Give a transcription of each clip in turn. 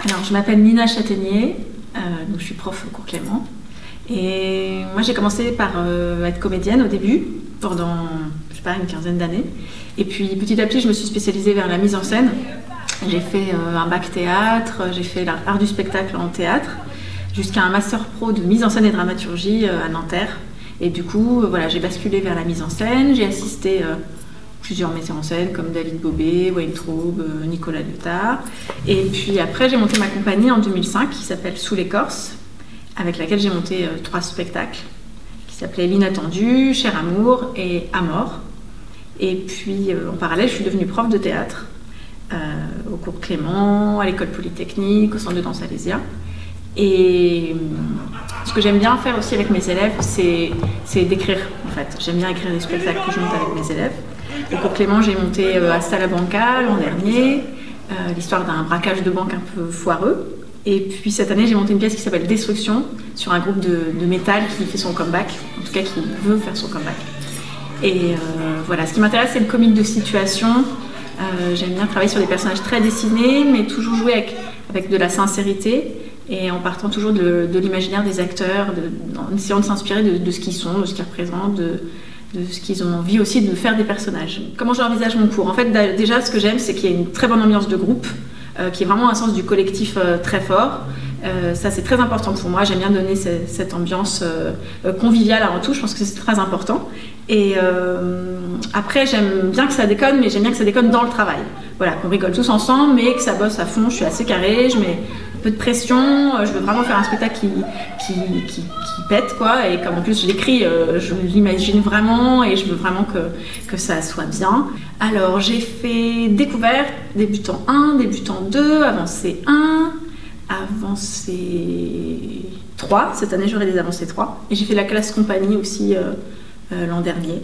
Alors, je m'appelle Nina Châtaignier, donc je suis prof au cours Clément. Et moi, j'ai commencé par être comédienne au début, pendant, je sais pas, une quinzaine d'années. Et puis, petit à petit, je me suis spécialisée vers la mise en scène. J'ai fait un bac théâtre, j'ai fait l'art du spectacle en théâtre, jusqu'à un master pro de mise en scène et dramaturgie à Nanterre. Et du coup, voilà, j'ai basculé vers la mise en scène. J'ai assisté plusieurs metteurs en scène comme David Bobet, Wayne Traub, Nicolas Lyotard. Et puis après, j'ai monté ma compagnie en 2005 qui s'appelle Sous l'écorce, avec laquelle j'ai monté 3 spectacles qui s'appelaient L'inattendu, Cher amour et À mort. Et puis en parallèle, je suis devenue prof de théâtre au cours Clément, à l'école polytechnique, au centre de danse Alésia. Et ce que j'aime bien faire aussi avec mes élèves, c'est d'écrire en fait. J'aime bien écrire des spectacles que je monte avec mes élèves. Au cours Clément, j'ai monté Hasta la Banca l'an dernier, l'histoire d'un braquage de banque un peu foireux. Et puis cette année, j'ai monté une pièce qui s'appelle Destruction, sur un groupe de métal qui fait son comeback, en tout cas qui veut faire son comeback. Et voilà, ce qui m'intéresse, c'est le comique de situation. J'aime bien travailler sur des personnages très dessinés, mais toujours jouer avec de la sincérité et en partant toujours de l'imaginaire des acteurs, en essayant de s'inspirer de ce qu'ils sont, de ce qu'ils représentent, de ce qu'ils ont envie aussi de faire des personnages. Comment j'envisage mon cours? En fait, déjà, ce que j'aime, c'est qu'il y a une très bonne ambiance de groupe, qui est vraiment un sens du collectif très fort. Ça, c'est très important pour moi. J'aime bien donner cette ambiance conviviale avant tout. Je pense que c'est très important. Et après, j'aime bien que ça déconne, mais j'aime bien que ça déconne dans le travail. Voilà, qu'on rigole tous ensemble, mais que ça bosse à fond. Je suis assez carrée, je mets un peu de pression. Je veux vraiment faire un spectacle qui pète, quoi. Et comme en plus je l'écris, je l'imagine vraiment et je veux vraiment que ça soit bien. Alors, j'ai fait découverte, débutant 1, débutant 2, avancée 1, avancée 3. Cette année, j'aurai des avancées 3. Et j'ai fait la classe compagnie aussi l'an dernier.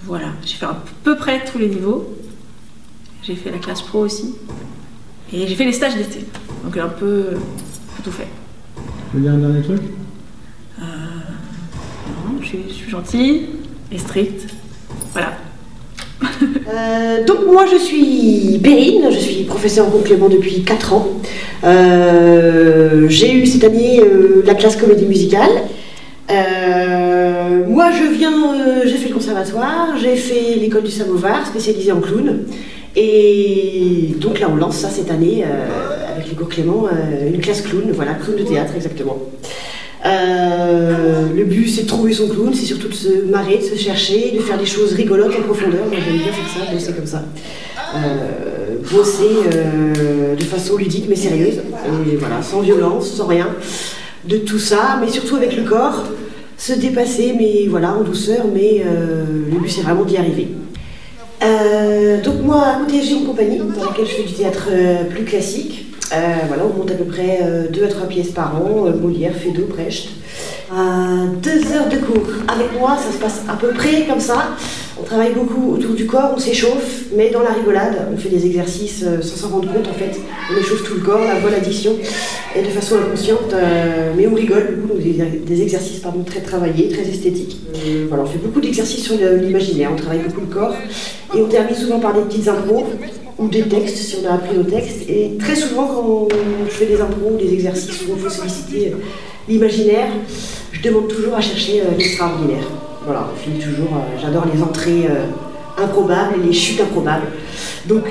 Voilà, j'ai fait à peu près tous les niveaux. J'ai fait la classe pro aussi. Et j'ai fait les stages d'été. Donc un peu tout fait. Tu veux dire un dernier truc? Non, je suis gentille et stricte. Voilà. Donc moi je suis Perrine, je suis professeure au cours Clément depuis 4 ans. J'ai eu cette année la classe comédie musicale. Moi j'ai fait le conservatoire, j'ai fait l'école du Samovar, spécialisée en clown. Et donc là on lance ça cette année avec les cours Clément, une classe clown, voilà, clown de théâtre exactement. Le but c'est de trouver son clown, c'est surtout de se marrer, de se chercher, de faire des choses rigolotes en profondeur. Moi j'aime bien faire ça, bosser comme ça. Bosser de façon ludique mais sérieuse, et voilà, sans violence, sans rien, de tout ça, mais surtout avec le corps, se dépasser, mais voilà, en douceur, mais le but c'est vraiment d'y arriver. Donc moi à côté j'ai une compagnie dans laquelle je fais du théâtre plus classique. Voilà, on monte à peu près 2 à 3 pièces par an, Molière, Feydeau, Brecht. 2 heures de cours. Avec moi, ça se passe à peu près comme ça. On travaille beaucoup autour du corps, on s'échauffe, mais dans la rigolade, on fait des exercices sans s'en rendre compte en fait. On échauffe tout le corps, la bonne addition, et de façon inconsciente, mais on rigole beaucoup, des exercices très travaillés, très esthétiques. Voilà, on fait beaucoup d'exercices sur l'imaginaire, on travaille beaucoup le corps, et on termine souvent par des petites impros, ou des textes si on a appris nos textes. Et très souvent quand je fais des impros ou des exercices où il faut solliciter l'imaginaire, je demande toujours à chercher l'extraordinaire. Voilà, on finit toujours, j'adore les entrées improbables et les chutes improbables. Donc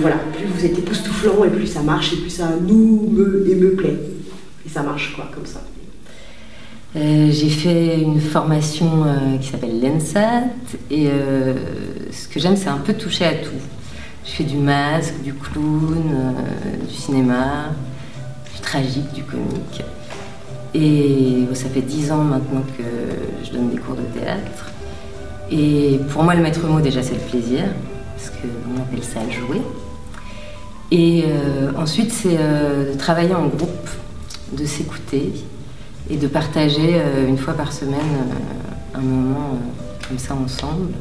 voilà, plus vous êtes époustouflant et plus ça marche et plus ça me plaît. Et ça marche quoi, comme ça. J'ai fait une formation qui s'appelle l'ENSAT et ce que j'aime c'est un peu toucher à tout. Je fais du masque, du clown, du cinéma, du tragique, du comique. Et ça fait 10 ans maintenant que je donne des cours de théâtre. Et pour moi, le maître mot, déjà, c'est le plaisir, parce qu'on appelle ça jouer. Et ensuite, c'est de travailler en groupe, de s'écouter et de partager une fois par semaine un moment comme ça ensemble.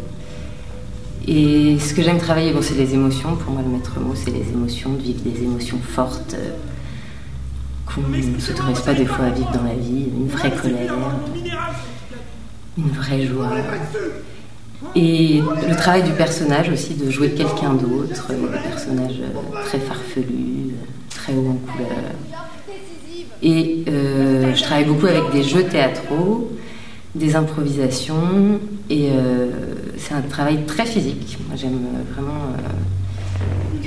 Et ce que j'aime travailler, bon, c'est les émotions. Pour moi, le maître mot, c'est les émotions, de vivre des émotions fortes qu'on ne s'autorise pas des fois à vivre dans la vie. Une vraie colère, une vraie joie, Et le travail du personnage aussi, de jouer quelqu'un d'autre, des personnages très farfelus, très haut en couleur. Et je travaille beaucoup avec des jeux théâtraux, des improvisations, et c'est un travail très physique. Moi, j'aime vraiment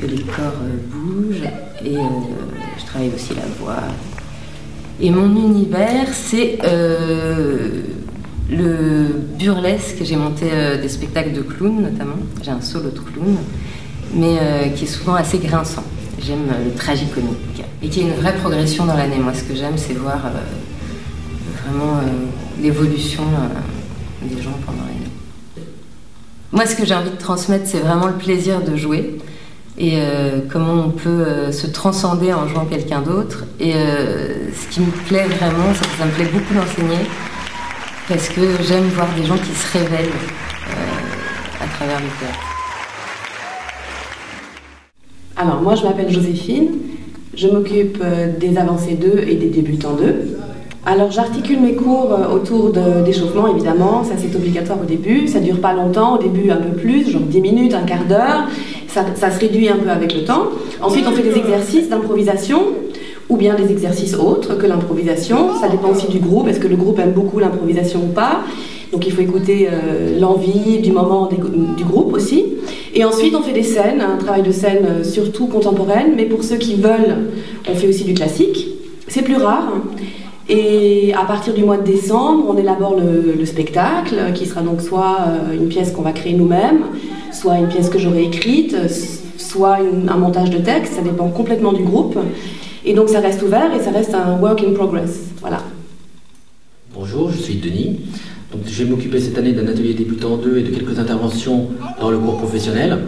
que les corps bougent, et je travaille aussi la voix. Et mon univers, c'est le burlesque. J'ai monté des spectacles de clown notamment. J'ai un solo de clown, mais qui est souvent assez grinçant. J'aime le tragicomique et qui a une vraie progression dans l'année. Moi, ce que j'aime, c'est voir vraiment l'évolution des gens pendant l'année. Moi, ce que j'ai envie de transmettre, c'est vraiment le plaisir de jouer et comment on peut se transcender en jouant quelqu'un d'autre. Et ce qui me plaît vraiment, c'est que ça me plaît beaucoup d'enseigner, parce que j'aime voir des gens qui se révèlent à travers le théâtre. Alors moi, je m'appelle Joséphine, je m'occupe des avancées 2 et des débutants 2. Alors j'articule mes cours autour d'échauffement, évidemment, ça c'est obligatoire au début, ça dure pas longtemps, au début un peu plus, genre 10 minutes, un quart d'heure, ça se réduit un peu avec le temps. Ensuite on fait des exercices d'improvisation, ou bien des exercices autres que l'improvisation, ça dépend aussi du groupe, est-ce que le groupe aime beaucoup l'improvisation ou pas. Donc il faut écouter l'envie du moment du groupe aussi. Et ensuite on fait des scènes, un travail de scène surtout contemporaine, mais pour ceux qui veulent, on fait aussi du classique. C'est plus rare. Et à partir du mois de décembre, on élabore le spectacle, qui sera donc soit une pièce qu'on va créer nous-mêmes, soit une pièce que j'aurai écrite, soit un montage de texte, ça dépend complètement du groupe. Et donc ça reste ouvert et ça reste un work in progress. Voilà. Bonjour, je suis Denis. Donc, je vais m'occuper cette année d'un atelier débutant 2 et de quelques interventions dans le cours professionnel.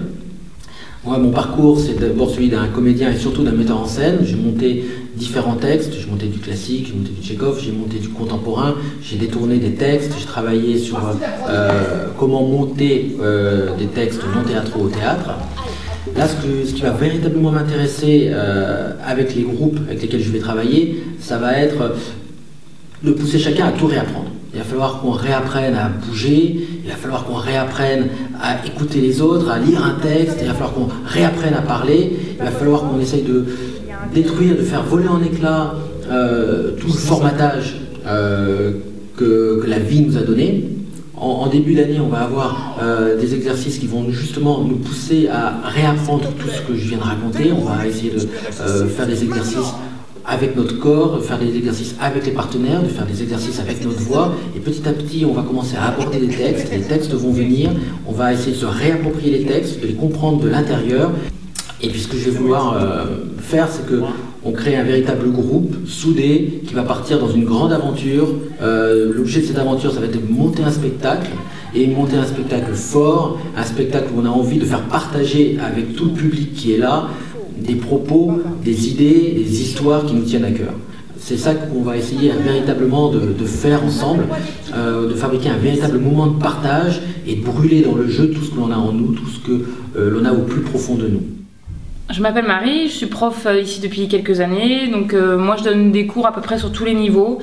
Moi, mon parcours, c'est d'abord celui d'un comédien et surtout d'un metteur en scène. J'ai monté différents textes, j'ai monté du classique, j'ai monté du Tchekhov, j'ai monté du contemporain, j'ai détourné des textes, j'ai travaillé sur comment monter des textes non théâtraux au théâtre. Là, ce qui va véritablement m'intéresser avec les groupes avec lesquels je vais travailler, ça va être de pousser chacun à tout réapprendre. Il va falloir qu'on réapprenne à bouger, il va falloir qu'on réapprenne à écouter les autres, à lire un texte, il va falloir qu'on réapprenne à parler, il va falloir qu'on essaye de détruire, de faire voler en éclats tout le formatage que la vie nous a donné. En début d'année, on va avoir des exercices qui vont justement nous pousser à réapprendre tout ce que je viens de raconter. On va essayer de faire des exercices avec notre corps, de faire des exercices avec les partenaires, de faire des exercices avec notre voix. Et petit à petit, on va commencer à aborder les textes vont venir, on va essayer de se réapproprier les textes, de les comprendre de l'intérieur. Et puis ce que je vais vouloir faire, c'est qu'on crée un véritable groupe soudé qui va partir dans une grande aventure. L'objet de cette aventure, ça va être de monter un spectacle, et monter un spectacle fort, un spectacle où on a envie de faire partager avec tout le public qui est là des propos, des idées, des histoires qui nous tiennent à cœur. C'est ça qu'on va essayer véritablement de faire ensemble, de fabriquer un véritable moment de partage et de brûler dans le jeu tout ce que l'on a en nous, tout ce que l'on a au plus profond de nous. Je m'appelle Marie, je suis prof ici depuis quelques années, donc moi je donne des cours à peu près sur tous les niveaux,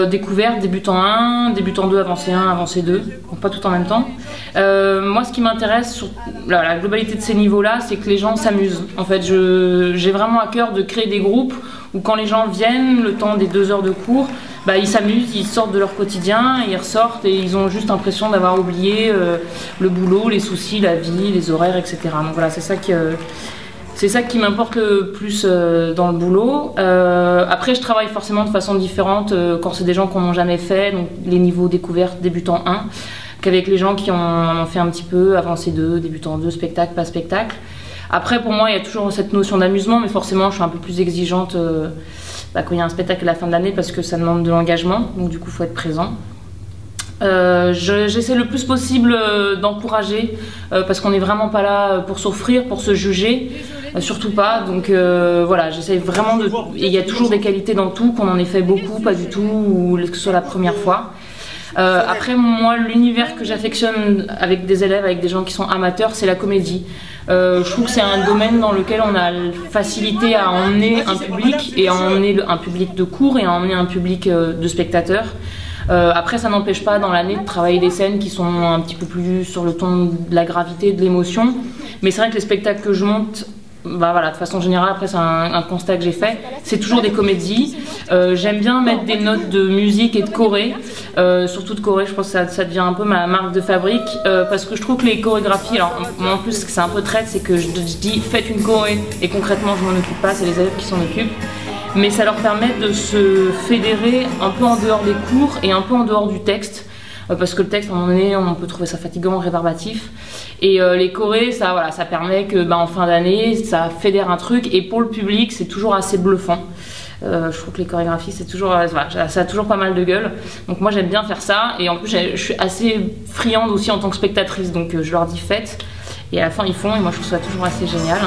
découverte, débutant 1, débutant 2, avancé 1, avancé 2, donc pas tout en même temps. Moi ce qui m'intéresse sur la globalité de ces niveaux-là, c'est que les gens s'amusent. En fait, j'ai vraiment à cœur de créer des groupes où quand les gens viennent, le temps des 2 heures de cours, bah, ils s'amusent, ils sortent de leur quotidien, ils ressortent et ils ont juste l'impression d'avoir oublié le boulot, les soucis, la vie, les horaires, etc. Donc voilà, c'est ça qui m'importe le plus dans le boulot. Après, je travaille forcément de façon différente quand c'est des gens qui n'en ont jamais fait, donc les niveaux découverte, débutant 1, qu'avec les gens qui en ont fait un petit peu, avancé 2, débutant 2, spectacle, pas spectacle. Après, pour moi, il y a toujours cette notion d'amusement, mais forcément, je suis un peu plus exigeante quand il y a un spectacle à la fin de l'année parce que ça demande de l'engagement, donc du coup, il faut être présent. J'essaie le plus possible d'encourager parce qu'on n'est vraiment pas là pour s'offrir, pour se juger, surtout pas. Donc voilà, j'essaie vraiment de... Et il y a toujours des qualités dans tout, qu'on en ait fait beaucoup, pas du tout, ou que ce soit la première fois. Après, moi, l'univers que j'affectionne avec des élèves, avec des gens qui sont amateurs, c'est la comédie. Je trouve que c'est un domaine dans lequel on a facilité à emmener un public, et à emmener un public de cours, et à emmener un public de spectateurs. Après, ça n'empêche pas dans l'année de travailler des scènes qui sont un petit peu plus sur le ton de la gravité, de l'émotion. Mais c'est vrai que les spectacles que je monte, bah voilà, de façon générale, après c'est un constat que j'ai fait, c'est toujours des comédies. J'aime bien mettre des notes de musique et de choré, surtout de choré, je pense que ça devient un peu ma marque de fabrique, parce que je trouve que les chorégraphies, alors moi en plus ce que c'est un peu traite, c'est que je dis faites une choré et concrètement je m'en occupe pas, c'est les élèves qui s'en occupent. Mais ça leur permet de se fédérer un peu en dehors des cours et un peu en dehors du texte. Parce que le texte, à un moment donné, on peut trouver ça fatigant, rébarbatif. Et les chorés, ça permet que, en fin d'année, ça fédère un truc. Et pour le public, c'est toujours assez bluffant. Je trouve que les chorégraphies, ça a toujours pas mal de gueule. Donc moi, j'aime bien faire ça. Et en plus, je suis assez friande aussi en tant que spectatrice. Donc je leur dis faites. Et à la fin, ils font. Et moi, je trouve ça toujours assez génial.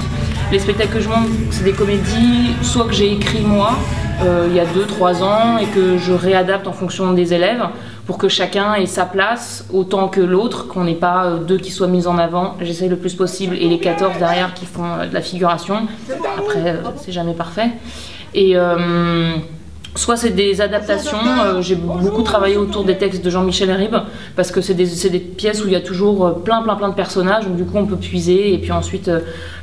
Les spectacles que je monte, c'est des comédies, soit que j'ai écrit moi, il y a 2-3 ans, et que je réadapte en fonction des élèves, pour que chacun ait sa place autant que l'autre, qu'on n'ait pas deux qui soient mis en avant. J'essaye le plus possible, et les 14 derrière qui font de la figuration. Après, c'est jamais parfait. Et soit c'est des adaptations, j'ai beaucoup travaillé autour des textes de Jean-Michel Ribes, parce que c'est des pièces où il y a toujours plein de personnages, donc du coup on peut puiser et puis ensuite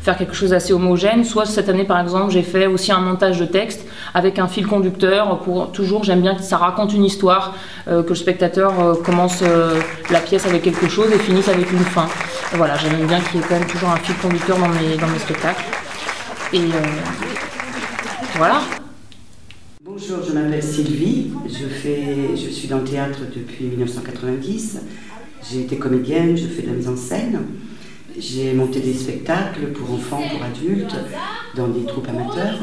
faire quelque chose d'assez homogène. Soit cette année par exemple j'ai fait aussi un montage de texte avec un fil conducteur, toujours j'aime bien que ça raconte une histoire, que le spectateur commence la pièce avec quelque chose et finisse avec une fin. Et voilà, j'aime bien qu'il y ait quand même toujours un fil conducteur dans mes spectacles. Et voilà. Bonjour, je m'appelle Sylvie, je suis dans le théâtre depuis 1990, j'ai été comédienne, je fais de la mise en scène, j'ai monté des spectacles pour enfants, pour adultes, dans des troupes amateurs.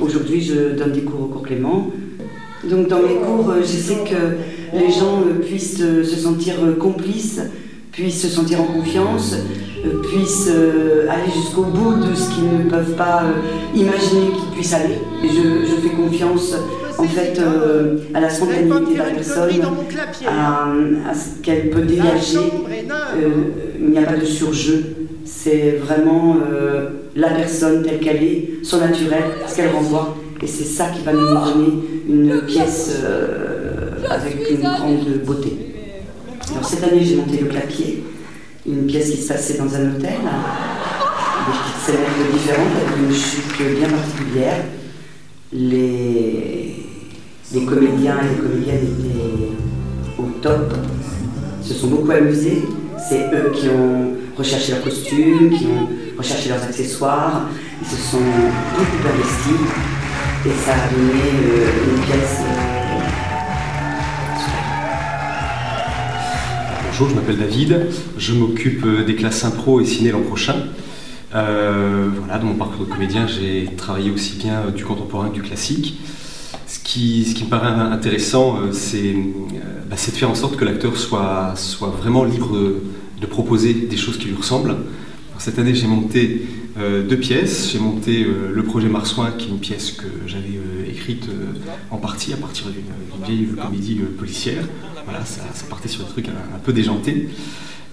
Aujourd'hui, je donne des cours au cours Clément. Donc dans mes cours, j'essaie que les gens puissent se sentir complices, puissent se sentir en confiance, puissent aller jusqu'au bout de ce qu'ils ne peuvent pas imaginer qu'ils puissent aller. Et je fais confiance en fait à la spontanéité de la personne, à ce qu'elle peut dégager. Il n'y a pas de surjeu. C'est vraiment la personne telle qu'elle est, son naturel, ce qu'elle renvoie. Et c'est ça qui va nous donner une pièce avec une grande beauté. Alors cette année, j'ai monté Le Clapier, une pièce qui se passait dans un hôtel, des petites scènes différentes, avec une chute bien particulière. Les comédiens et les comédiennes étaient au top, se sont beaucoup amusés. C'est eux qui ont recherché leurs costumes, qui ont recherché leurs accessoires. Ils se sont beaucoup investis et ça a donné une pièce. Bonjour, je m'appelle David, je m'occupe des classes impro et ciné l'an prochain. Voilà, dans mon parcours de comédien, j'ai travaillé aussi bien du contemporain que du classique. Ce qui me paraît intéressant, c'est de faire en sorte que l'acteur soit vraiment libre de proposer des choses qui lui ressemblent. Alors, cette année, j'ai monté 2 pièces. J'ai monté Le Projet Marsouin, qui est une pièce que j'avais écrite en partie à partir d'une vieille comédie policière. Voilà, ça partait sur des trucs un peu déjantés.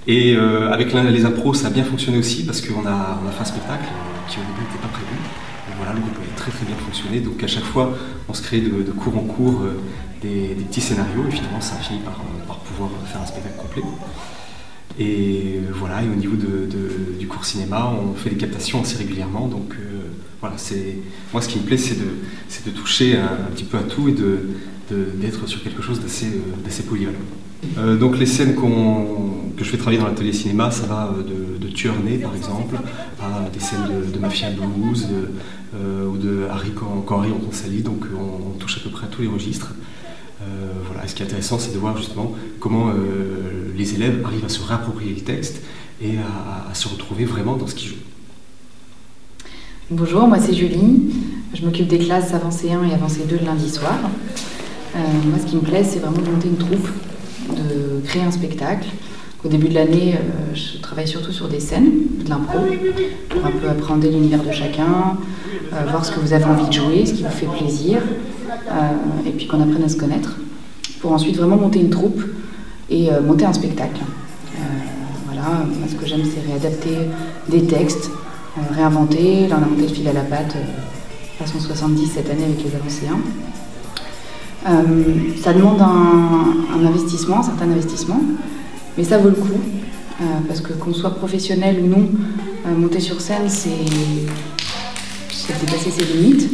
Et avec les impros, ça a bien fonctionné aussi parce qu'on a fait un spectacle qui au début n'était pas prévu. Et voilà, le groupe avait très bien fonctionné. Donc à chaque fois, on se crée de cours en cours des petits scénarios et finalement, ça a fini par pouvoir faire un spectacle complet. Et voilà, et au niveau du cours cinéma, on fait des captations assez régulièrement. Donc voilà, moi ce qui me plaît, c'est de toucher un petit peu à tout et d'être sur quelque chose d'assez polyvalent. Donc les scènes que je fais travailler dans l'atelier cinéma, ça va de Tueur né par exemple, à des scènes de Mafia Blues, ou de Harry quand Harry rencontre Sally, donc on touche à peu près à tous les registres. Voilà. Et ce qui est intéressant, c'est de voir justement comment les élèves arrivent à se réapproprier le texte et à se retrouver vraiment dans ce qu'ils jouent. Bonjour, moi c'est Julie, je m'occupe des classes avancée 1 et avancée 2 le lundi soir. Moi ce qui me plaît, c'est vraiment de monter une troupe, de créer un spectacle. Au début de l'année, je travaille surtout sur des scènes, de l'impro, pour un peu appréhender l'univers de chacun, voir ce que vous avez envie de jouer, ce qui vous fait plaisir, et puis qu'on apprenne à se connaître, pour ensuite vraiment monter une troupe et monter un spectacle. Voilà, moi ce que j'aime, c'est réadapter des textes, réinventer. Là on a monté Le Fil à la patte, façon 70 cette année avec les avancéens. Ça demande un investissement, un certain investissement, mais ça vaut le coup, parce que qu'on soit professionnel ou non, monter sur scène, c'est dépasser ses limites,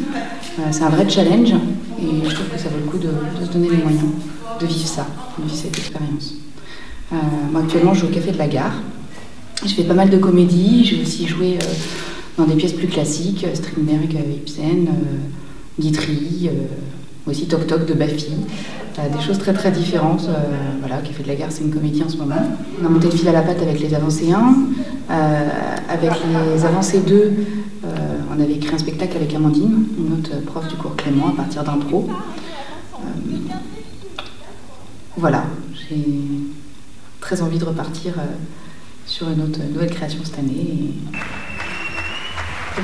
c'est un vrai challenge, et je trouve que ça vaut le coup de se donner les moyens de vivre ça, de vivre cette expérience. Moi, actuellement, je joue au Café de la Gare. Je fais pas mal de comédies, j'ai aussi joué dans des pièces plus classiques, Strindberg, Ibsen, Guitry, aussi Toc Toc de Baffy, des choses très très différentes. Voilà, Café de la Gare, c'est une comédie en ce moment. On a monté le fil à la patte avec les avancées 1, avec les avancées 2, on avait écrit un spectacle avec Amandine, une autre prof du cours Clément, à partir d'impro. Voilà, j'ai très envie de repartir sur une nouvelle création cette année. Et...